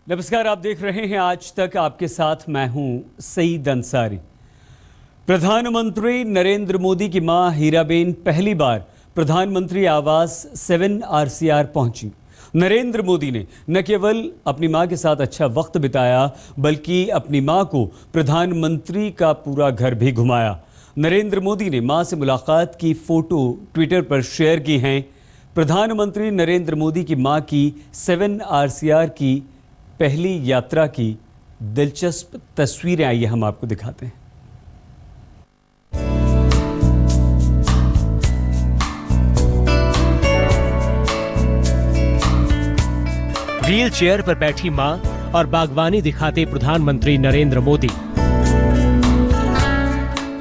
नमस्कार, आप देख रहे हैं आज तक। आपके साथ मैं हूं सईद अंसारी। प्रधानमंत्री नरेंद्र मोदी की मां हीराबेन पहली बार प्रधानमंत्री आवास 7 RCR पहुंची। नरेंद्र मोदी ने न केवल अपनी मां के साथ अच्छा वक्त बिताया, बल्कि अपनी मां को प्रधानमंत्री का पूरा घर भी घुमाया। नरेंद्र मोदी ने मां से मुलाकात की फोटो ट्विटर पर शेयर की हैं। प्रधानमंत्री नरेंद्र मोदी की मां की 7 RCR की पहली यात्रा की दिलचस्प तस्वीरें आइए हम आपको दिखाते हैं। व्हील चेयर पर बैठी मां और बागवानी दिखाते प्रधानमंत्री नरेंद्र मोदी।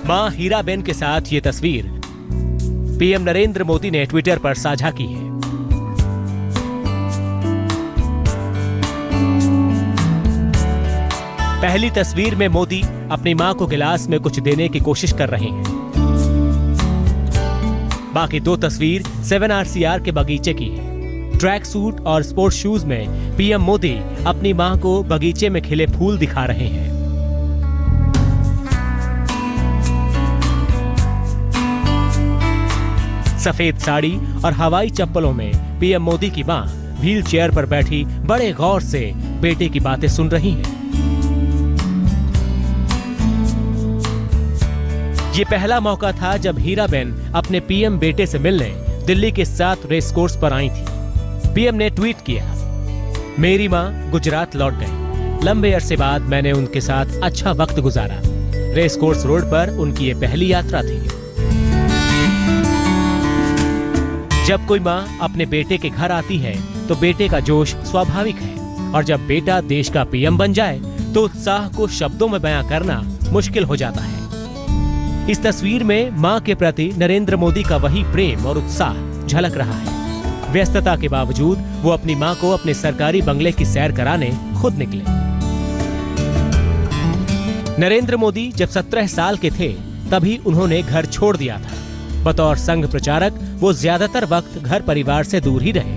मां हीराबेन के साथ ये तस्वीर पीएम नरेंद्र मोदी ने ट्विटर पर साझा की है। पहली तस्वीर में मोदी अपनी मां को गिलास में कुछ देने की कोशिश कर रहे हैं। बाकी दो तस्वीर 7 RCR के बगीचे की है। ट्रैक सूट और स्पोर्ट्स शूज में पीएम मोदी अपनी मां को बगीचे में खिले फूल दिखा रहे हैं। सफेद साड़ी और हवाई चप्पलों में पीएम मोदी की मां व्हील चेयर पर बैठी बड़े गौर से बेटे की बातें सुन रही हैं। ये पहला मौका था जब हीराबेन अपने पीएम बेटे से मिलने दिल्ली के 7 रेस कोर्स पर आई थी। पीएम ने ट्वीट किया, मेरी मां गुजरात लौट गई। लंबे अरसे बाद मैंने उनके साथ अच्छा वक्त गुजारा। रेस कोर्स रोड पर उनकी ये पहली यात्रा थी। जब कोई मां अपने बेटे के घर आती है तो बेटे का जोश स्वाभाविक है, और जब बेटा देश का पीएम बन जाए तो उत्साह को शब्दों में बयां करना मुश्किल हो जाता है। इस तस्वीर में मां के प्रति नरेंद्र मोदी का वही प्रेम और उत्साह झलक रहा है। व्यस्तता के बावजूद वो अपनी मां को अपने सरकारी बंगले की सैर कराने खुद निकले। नरेंद्र मोदी जब 17 साल के थे तभी उन्होंने घर छोड़ दिया था। बतौर संघ प्रचारक वो ज्यादातर वक्त घर परिवार से दूर ही रहे।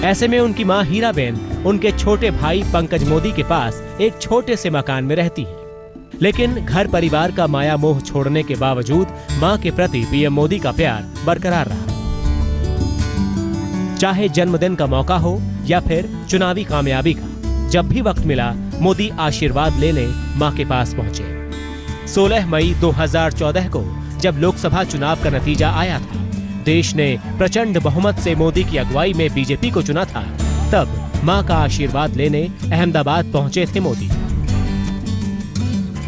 ऐसे में उनकी मां हीराबेन उनके छोटे भाई पंकज मोदी के पास एक छोटे से मकान में रहती है। लेकिन घर परिवार का माया मोह छोड़ने के बावजूद मां के प्रति पीएम मोदी का प्यार बरकरार रहा। चाहे जन्मदिन का मौका हो या फिर चुनावी कामयाबी का, जब भी वक्त मिला मोदी आशीर्वाद लेने मां के पास पहुंचे। 16 मई 2014 को जब लोकसभा चुनाव का नतीजा आया था, देश ने प्रचंड बहुमत से मोदी की अगुवाई में बीजेपी को चुना था। तब मां का आशीर्वाद लेने अहमदाबाद पहुंचे थे मोदी।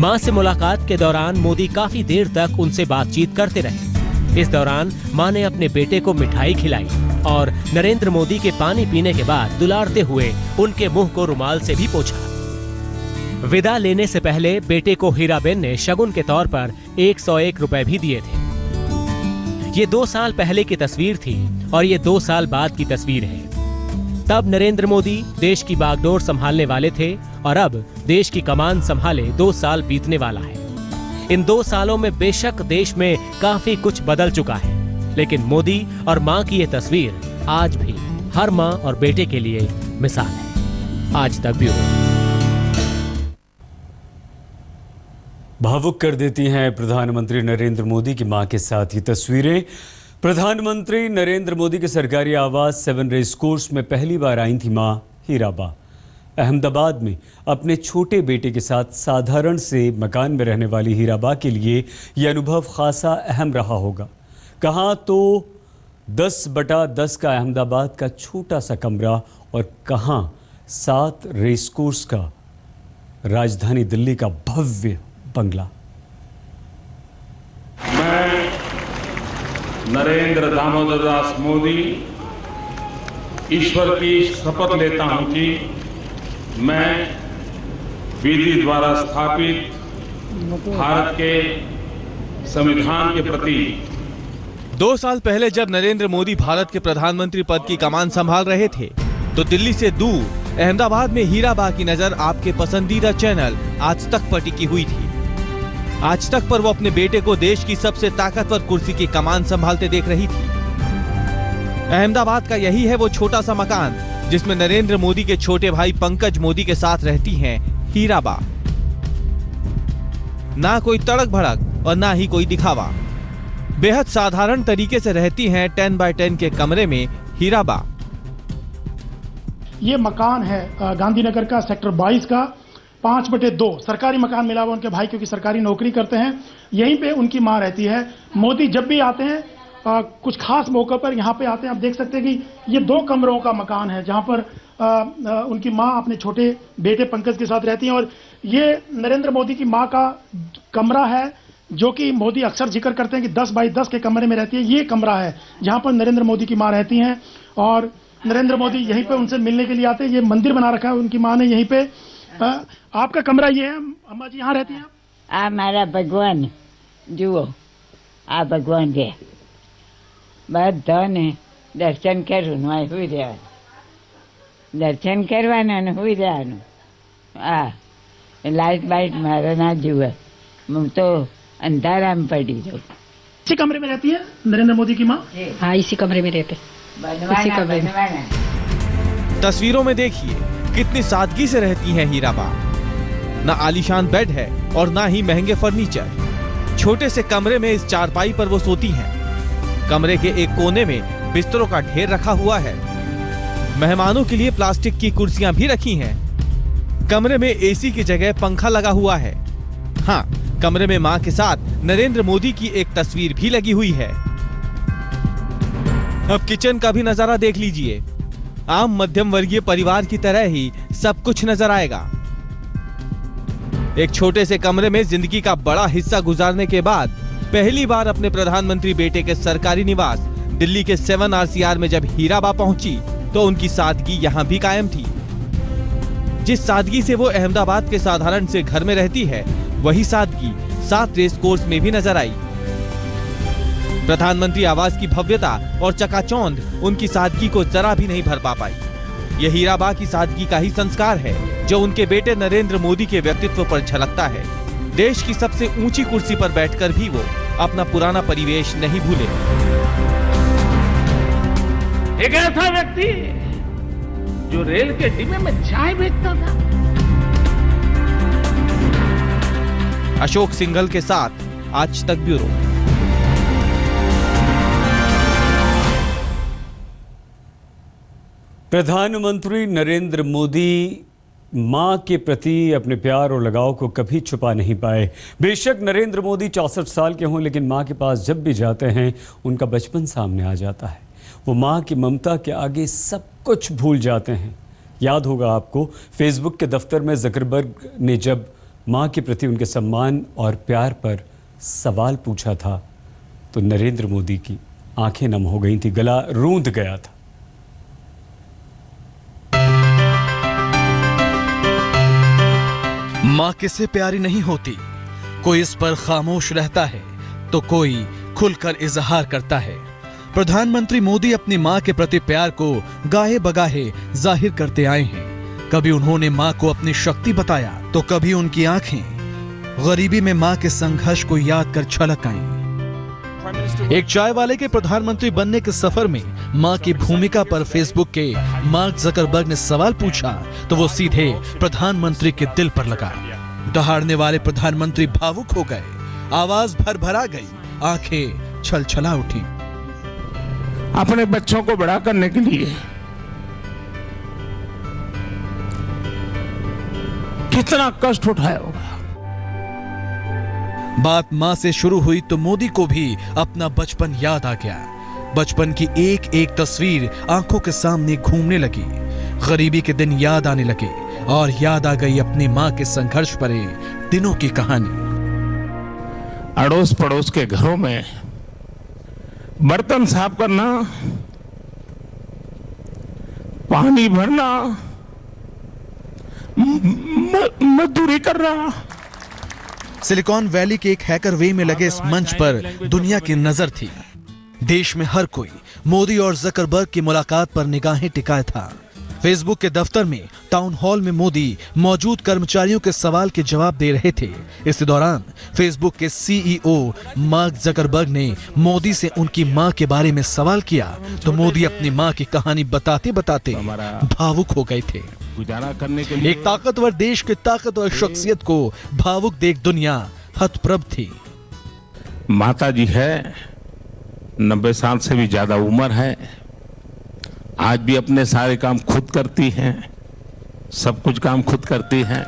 मां से मुलाकात के दौरान मोदी काफी देर तक उनसे बातचीत करते रहे। इस दौरान मां ने अपने बेटे को मिठाई खिलाई और नरेंद्र मोदी के पानी पीने के बाद दुलारते हुए उनके मुंह को रुमाल से भी पोंछा। विदा लेने से पहले बेटे को हीराबेन ने शगुन के तौर पर 101 रुपए भी दिए थे। ये 2 साल पहले की तस्वीर थी और ये 2 साल बाद की तस्वीर है। तब नरेंद्र मोदी देश की बागडोर संभालने वाले थे और अब देश की कमान संभाले 2 साल बीतने वाला है। इन 2 सालों में बेशक देश में काफी कुछ बदल चुका है, लेकिन मोदी और मां की ये तस्वीर आज भी हर मां और बेटे के लिए मिसाल है। आज तक ब्यूरो। भावुक कर देती हैं प्रधानमंत्री नरेंद्र मोदी की मां के साथ ये तस्वीरें। प्रधानमंत्री नरेंद्र मोदी के सरकारी आवास 7 रेस कोर्स में पहली बार आई थी मां हीराबा। अहमदाबाद में अपने छोटे बेटे के साथ साधारण से मकान में रहने वाली हीराबा के लिए यह अनुभव खासा अहम रहा होगा। कहाँ तो 10/10 का अहमदाबाद का छोटा सा कमरा और कहाँ 7 रेस कोर्स का राजधानी दिल्ली का भव्य बंगला। मैं नरेंद्र दामोदर दास मोदी ईश्वर की शपथ लेता हूं कि मैं विधि द्वारा स्थापित भारत के संविधान के प्रति 2 साल पहले जब नरेंद्र मोदी भारत के प्रधानमंत्री पद की कमान संभाल रहे थे तो दिल्ली से दूर अहमदाबाद में हीराबा की नजर आपके पसंदीदा चैनल आज तक पर टिकी हुई थी। आज तक पर वो अपने बेटे को देश की सबसे ताकतवर कुर्सी की कमान संभालते देख रही थी। अहमदाबाद का यही है वो छोटा सा मकान जिसमें नरेंद्र मोदी के छोटे भाई पंकज मोदी के साथ रहती हैं हीराबा। ना कोई तड़क भड़क और ना ही कोई दिखावा, बेहद साधारण तरीके से रहती हैं 10x10 के कमरे में हीराबा। ये मकान है गांधीनगर का सेक्टर 22 का 5/2 सरकारी मकान मिला हुआ उनके भाई, क्योंकि सरकारी नौकरी करते हैं। यहीं पे उनकी मां रहती है। मोदी जब भी आते हैं कुछ खास मौके पर यहाँ पे आते हैं। आप देख सकते हैं कि ये 2 कमरों का मकान है जहाँ पर उनकी मां अपने छोटे बेटे पंकज के साथ रहती हैं। और ये नरेंद्र मोदी की मां का कमरा है जो कि मोदी अक्सर जिक्र करते हैं कि 10x10 के कमरे में रहती है। ये कमरा है जहाँ पर नरेंद्र मोदी की मां रहती हैं और नरेंद्र मोदी यहीं पे उनसे मिलने के लिए आते हैं। ये मंदिर बना रखा है उनकी मां ने यहीं पे। आपका कमरा ये है अम्मा जी, यहाँ रहती हैं आप? मारा भगवान जुओ आ भगवान के બધાને દર્શન કરવાનું હોય સુઈ રહેવાનું, દર્શન કરવાના ને સુઈ રહેવાનું। લાઇટ બાઇટ મારે ના જુએ, હું તો અંધારામાં પડી જાઉં। इसी कमरे में रहती है नरेंद्र मोदी की माँ? हाँ, इसी कमरे में रहते। इसी कमरे में। तस्वीरों में देखिए कितनी सादगी से रहती हैं हीराबा। ना आलीशान बेड है और ना ही महंगे फर्नीचर। छोटे से कमरे में इस चारपाई पर वो सोती हैं। कमरे के एक कोने में बिस्तरों का ढेर रखा हुआ है। मेहमानों के लिए प्लास्टिक की कुर्सियां भी रखी हैं। कमरे में एसी की जगह पंखा लगा हुआ है। हाँ, कमरे में मां के साथ नरेंद्र मोदी की एक तस्वीर भी लगी हुई है। अब किचन का भी नजारा देख लीजिए। आम मध्यम वर्गीय परिवार की तरह ही सब कुछ नजर आएगा। एक छोटे से कमरे में जिंदगी का बड़ा हिस्सा गुजारने के बाद पहली बार अपने प्रधानमंत्री बेटे के सरकारी निवास दिल्ली के 7 RCR में जब हीराबा पहुंची तो उनकी सादगी यहां भी कायम थी। जिस सादगी से वो अहमदाबाद के साधारण से घर में रहती है, वही सादगी 7 रेस कोर्स में भी नजर आई। प्रधानमंत्री आवास की भव्यता और चकाचौंध उनकी सादगी को जरा भी नहीं भर पा पाई। यह हीराबा की सादगी का ही संस्कार है जो उनके बेटे नरेंद्र मोदी के व्यक्तित्व पर झलकता है। देश की सबसे ऊंची कुर्सी पर बैठकर भी वो अपना पुराना परिवेश नहीं भूले। एक ऐसा व्यक्ति जो रेल के डिब्बे में चाय बेचता था। अशोक सिंघल के साथ आज तक ब्यूरो। प्रधानमंत्री नरेंद्र मोदी मां के प्रति अपने प्यार और लगाव को कभी छुपा नहीं पाए। बेशक नरेंद्र मोदी 64 साल के हों, लेकिन मां के पास जब भी जाते हैं उनका बचपन सामने आ जाता है। वो मां की ममता के आगे सब कुछ भूल जाते हैं। याद होगा आपको, फेसबुक के दफ्तर में ज़करबर्ग ने जब मां के प्रति उनके सम्मान और प्यार पर सवाल पूछा था तो नरेंद्र मोदी की आंखें नम हो गई थी, गला रूंध गया था। माँ किससे प्यारी नहीं होती। कोई इस पर खामोश रहता है तो कोई खुलकर इजहार करता है। प्रधानमंत्री मोदी अपनी माँ के प्रति प्यार को गाहे बगाहे जाहिर करते आए हैं। कभी उन्होंने माँ को अपनी शक्ति बताया तो कभी उनकी आंखें गरीबी में माँ के संघर्ष को याद कर छलक आईं। एक चाय वाले के प्रधानमंत्री बनने के सफर में मां की भूमिका पर फेसबुक के मार्क ज़करबर्ग ने सवाल पूछा तो वो सीधे प्रधानमंत्री के दिल पर लगा। दहाड़ने वाले प्रधानमंत्री भावुक हो गए, आवाज भरभरा गई, आंखें छलछला उठी। अपने बच्चों को बड़ा करने के लिए कितना कष्ट उठाया होगा। बात मां से शुरू हुई तो मोदी को भी अपना बचपन याद आ गया। बचपन की एक एक तस्वीर आंखों के सामने घूमने लगी। गरीबी के दिन याद आने लगे और याद आ गई अपनी मां के संघर्ष भरे दिनों की कहानी। अड़ोस पड़ोस के घरों में बर्तन साफ करना, पानी भरना, मजदूरी करना। सिलिकॉन वैली के एक हैकर वे में लगे इस मंच पर दुनिया की नजर थी। देश में हर कोई मोदी और ज़करबर्ग की मुलाकात पर निगाहें टिकाए था। फेसबुक के दफ्तर में टाउन हॉल में मोदी मौजूद कर्मचारियों के सवाल के जवाब दे रहे थे। इस दौरान फेसबुक के सीईओ मार्क जकरबर्ग ने मोदी से उनकी मां के बारे में सवाल किया तो मोदी अपनी मां की कहानी बताते बताते भावुक हो गए थे। गुजारा करने के लिए एक ताकतवर देश के ताकतवर शख्सियत को भावुक देख दुनिया हतप्रभ थी। माता जी है, 90 साल से भी ज्यादा उम्र है, आज भी अपने सारे काम खुद करती हैं, सब कुछ काम खुद करती हैं।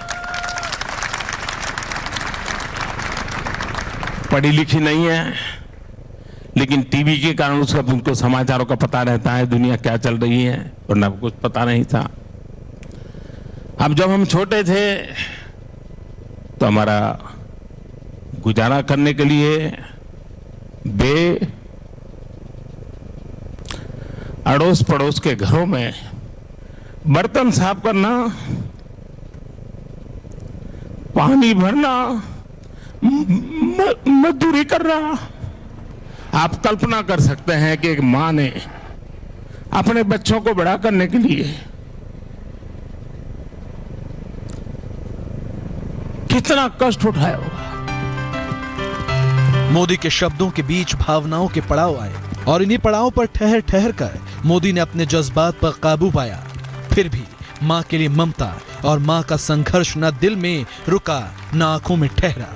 पढ़ी लिखी नहीं है, लेकिन टीवी के कारण उनको समाचारों का पता रहता है, दुनिया क्या चल रही है, वरना कुछ पता नहीं था। अब जब हम छोटे थे तो हमारा गुजारा करने के लिए अड़ोस पड़ोस के घरों में बर्तन साफ करना, पानी भरना, मजदूरी करना। आप कल्पना कर सकते हैं कि एक मां ने अपने बच्चों को बड़ा करने के लिए कितना कष्ट उठाया होगा। मोदी के शब्दों के बीच भावनाओं के पड़ाव आए और इन्हीं पड़ावों पर ठहर ठहर कर मोदी ने अपने जज्बात पर काबू पाया। फिर भी मां के लिए ममता और मां का संघर्ष न दिल में रुका न आंखों में ठहरा।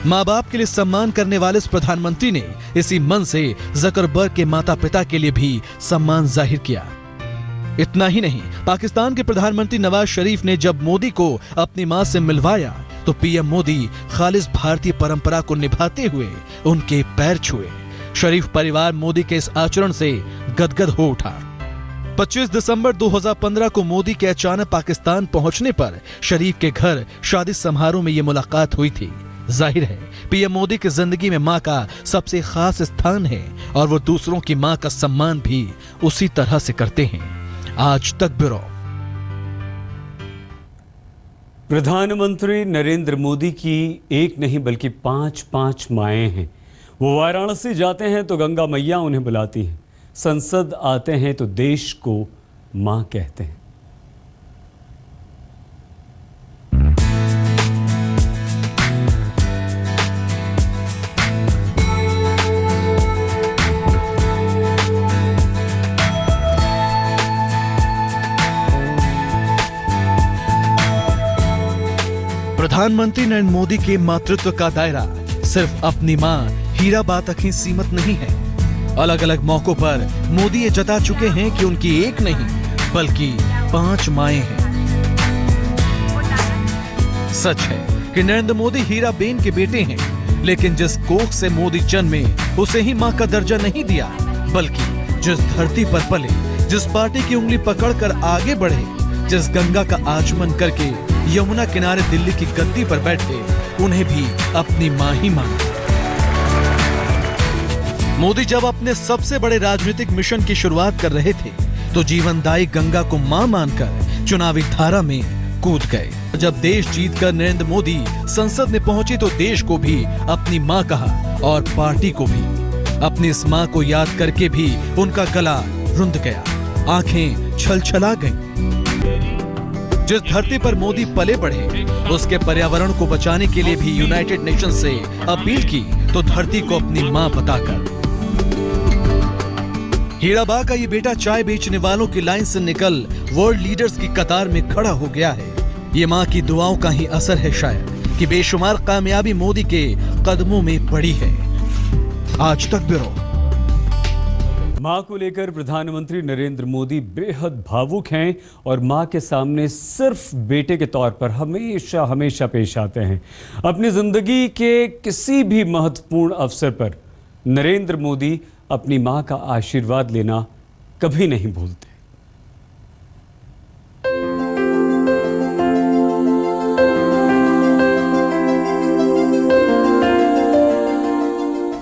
मां बाप के लिए सम्मान करने वाले इस प्रधानमंत्री ने इसी मन से जकरबर्ग के माता पिता के लिए भी सम्मान जाहिर किया। इतना ही नहीं, पाकिस्तान के प्रधानमंत्री नवाज शरीफ ने जब मोदी को अपनी मां से मिलवाया तो पीएम मोदी खालिस भारतीय परंपरा को निभाते हुए उनके पैर छुए। शरीफ परिवार मोदी के इस आचरण से गदगद हो उठा। 25 दिसंबर 2015 को मोदी के अचानक पाकिस्तान पहुंचने पर शरीफ के घर शादी समारोह में ये मुलाकात हुई थी। जाहिर है पीएम मोदी की जिंदगी में मां का सबसे खास स्थान है और वो दूसरों की मां का सम्मान भी उसी तरह से करते हैं। आज तक ब्यूरो। प्रधानमंत्री नरेंद्र मोदी की एक नहीं बल्कि 5 माएँ हैं। वो वाराणसी जाते हैं तो गंगा मैया उन्हें बुलाती हैं, संसद आते हैं तो देश को मां कहते हैं। प्रधानमंत्री नरेंद्र मोदी के मातृत्व का दायरा सिर्फ अपनी मां हीराबा तक ही सीमित नहीं है। अलग अलग मौकों पर मोदी ये जता चुके हैं कि उनकी एक नहीं बल्कि 5 माएं हैं। सच है कि नरेंद्र मोदी हीराबेन के बेटे हैं, लेकिन जिस कोख से मोदी जन्मे उसे ही मां का दर्जा नहीं दिया, बल्कि जिस धरती पर पले, जिस पार्टी की उंगली पकड़कर आगे बढ़े, जिस गंगा का आचमन करके यमुना किनारे दिल्ली की गद्दी पर बैठे, उन्हें भी अपनी मां ही माना। मोदी जब अपने सबसे बड़े राजनीतिक मिशन की शुरुआत कर रहे थे तो जीवनदायी गंगा को मां मानकर चुनावी धारा में कूद गए। जब देश जीतकर नरेंद्र मोदी संसद में पहुंचे तो देश को भी अपनी मां कहा और पार्टी को भी। अपनी इस मां को याद करके भी उनका गला रुंध गया, आंखें छलछला गईं। जिस धरती पर मोदी पले बढ़े उसके पर्यावरण को बचाने के लिए भी यूनाइटेड नेशन से अपील की तो धरती को अपनी मां बताकर। हीराबा का ये बेटा चाय बेचने वालों की लाइन से निकल वर्ल्ड लीडर्स की कतार में खड़ा हो गया है। ये मां की दुआओं का ही असर है शायद कि बेशुमार कामयाबी मोदी के कदमों में पड़ी है। आज तक ब्यूरो। मां को लेकर प्रधानमंत्री नरेंद्र मोदी बेहद भावुक हैं और मां के सामने सिर्फ बेटे के तौर पर हमेशा हमेशा पेश आते हैं। अपनी जिंदगी के किसी भी महत्वपूर्ण अवसर पर नरेंद्र मोदी अपनी मां का आशीर्वाद लेना कभी नहीं भूलते।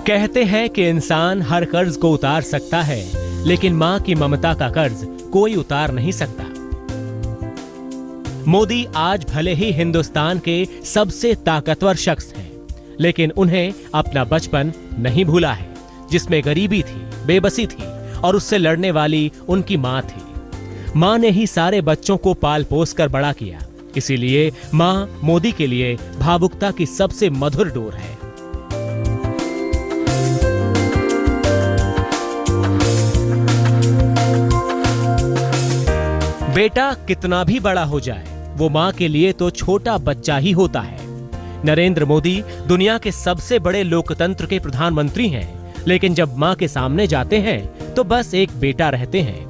कहते हैं कि इंसान हर कर्ज को उतार सकता है, लेकिन मां की ममता का कर्ज कोई उतार नहीं सकता। मोदी आज भले ही हिंदुस्तान के सबसे ताकतवर शख्स हैं, लेकिन उन्हें अपना बचपन नहीं भूला है, जिसमें गरीबी थी, बेबसी थी और उससे लड़ने वाली उनकी मां थी। मां ने ही सारे बच्चों को पाल पोस कर बड़ा किया। इसीलिए मां मोदी के लिए भावुकता की सबसे मधुर डोर है। बेटा कितना भी बड़ा हो जाए, वो मां के लिए तो छोटा बच्चा ही होता है। नरेंद्र मोदी दुनिया के सबसे बड़े लोकतंत्र के प्रधानमंत्री हैं, लेकिन जब मां के सामने जाते हैं तो बस एक बेटा रहते हैं।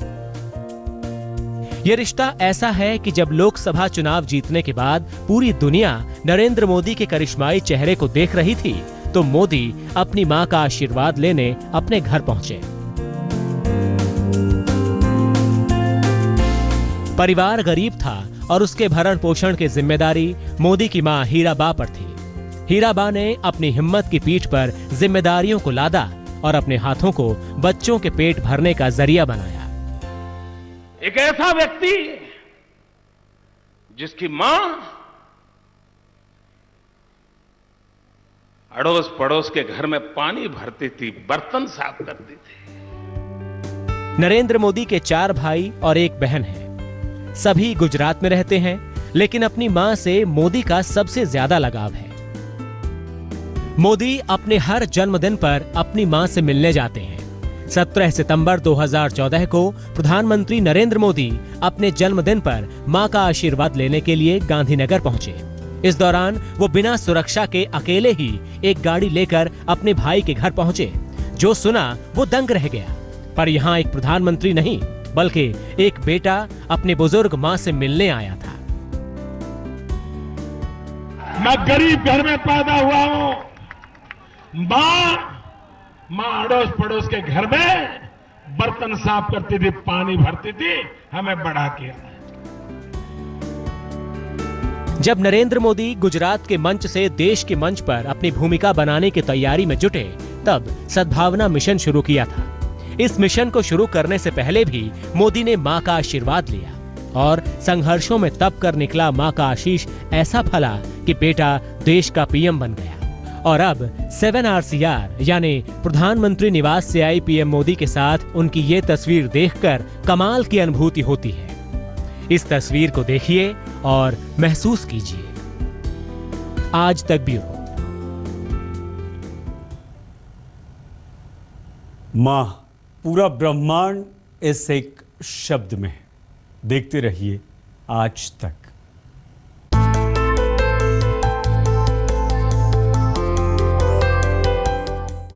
यह रिश्ता ऐसा है कि जब लोकसभा चुनाव जीतने के बाद पूरी दुनिया नरेंद्र मोदी के करिश्माई चेहरे को देख रही थी, तो मोदी अपनी मां का आशीर्वाद लेने अपने घर पहुंचे। परिवार गरीब था और उसके भरण पोषण की जिम्मेदारी मोदी की मां हीराबा पर थी। हीराबा ने अपनी हिम्मत की पीठ पर जिम्मेदारियों को लादा और अपने हाथों को बच्चों के पेट भरने का जरिया बनाया। एक ऐसा व्यक्ति जिसकी मां अड़ोस पड़ोस के घर में पानी भरती थी, बर्तन साफ करती थी। नरेंद्र मोदी के 4 भाई और एक बहन है। सभी गुजरात में रहते हैं, लेकिन अपनी मां से मोदी का सबसे ज्यादा लगाव है। मोदी अपने हर जन्मदिन पर अपनी मां से मिलने जाते हैं। 17 सितंबर 2014 को प्रधानमंत्री नरेंद्र मोदी अपने जन्मदिन पर मां का आशीर्वाद लेने के लिए गांधीनगर पहुंचे। इस दौरान वो बिना सुरक्षा के अकेले ही एक गाड़ी लेकर अपने भाई के घर पहुंचे। जो सुना वो दंग रह गया। पर यहाँ एक प्रधानमंत्री नहीं, बल्कि एक बेटा अपने बुजुर्ग मां से मिलने आया था। मैं गरीब घर में पैदा हुआ हूं। मां अड़ोस पड़ोस के घर में बर्तन साफ करती थी, पानी भरती थी, हमें बड़ा किया। जब नरेंद्र मोदी गुजरात के मंच से देश के मंच पर अपनी भूमिका बनाने की तैयारी में जुटे, तब सद्भावना मिशन शुरू किया था। इस मिशन को शुरू करने से पहले भी मोदी ने मां का आशीर्वाद लिया और संघर्षों में तप कर निकला मां का आशीष ऐसा फला कि बेटा देश का पीएम बन गया। और अब 7RCR यानी प्रधानमंत्री निवास से आई पीएम मोदी के साथ उनकी ये तस्वीर देखकर कमाल की अनुभूति होती है। इस तस्वीर को देखिए और महसूस कीजिए। आज तक ब्यूरो। मां, पूरा ब्रह्मांड इस एक शब्द में है। देखते रहिए आज तक।